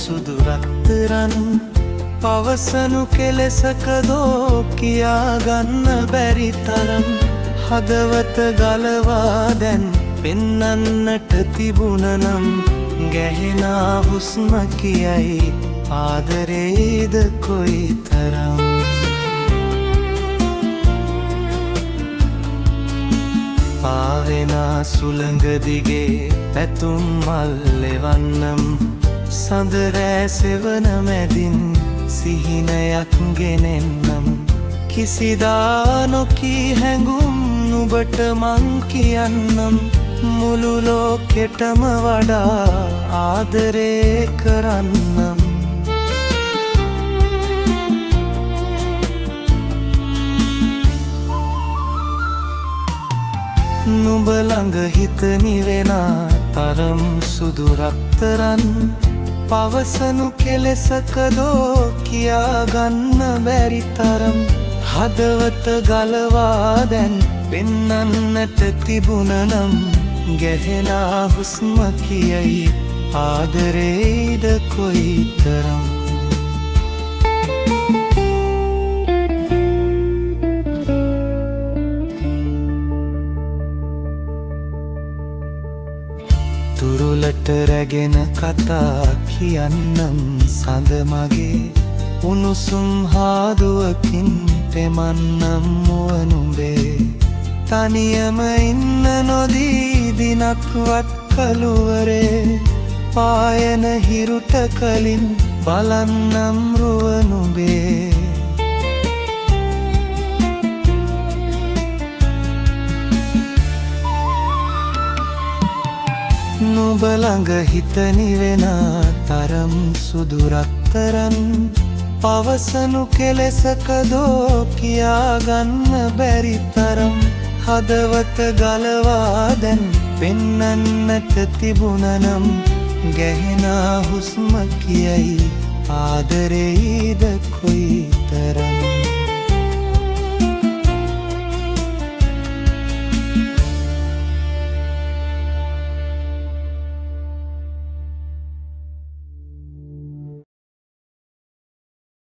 සුදු රත්තරන් පවසනු කෙලෙසකදෝ කියාගන්න බැරි තරම් හදවත ගලවා දැන් පෙන්නන්නට තිබුණනම් ගැහෙනා හුස්ම කියයි ආදරේද කොයිතරම් පාවෙනා සුළඟ දිගේ පැතුම් මල්ලෙවන්නම් සඳරෑ සෙවන මැදින් සිහිනයක් ගෙනෙන්නම් කිසිදා නොකී හැඟුම් නුබට මං කියන්නම් මුළු ලෝකෙටම වඩා ආදරේ කරන්නම් නුඹ ළඟ හිත නිවෙනා තරම් සුදු රත්තරන් පවසනු කෙලෙසකදෝ කියාගන්න බැරි තරම් හදවත ගලවා දැන් පෙන්නන්නට තිබුණනම් ගැහෙනා හුස්ම කියයි ආදරේද කොයිතරම් තුරුලට රැගෙන කතා කියන්නම් සඳ මගේ උණුසුම් හාදුවකින් පෙමන්නම් මුවනුඹේ තනියම ඉන්න නොදී දිනක්වත් කළුවරේ පායන හිරුට කලින් බලන්නම් රුවනුඹේ නුඹ ළඟ හිත නිවෙනා තරම් සුදු රත්තරන් පවසනු කෙලෙසකදෝ කියාගන්න බැරි තරම් හදවත ගලවා දැන් පෙන්නන්නට තිබුණනම් ගැහෙනා හුස්ම කියයි ආදරේද කොයිතරම්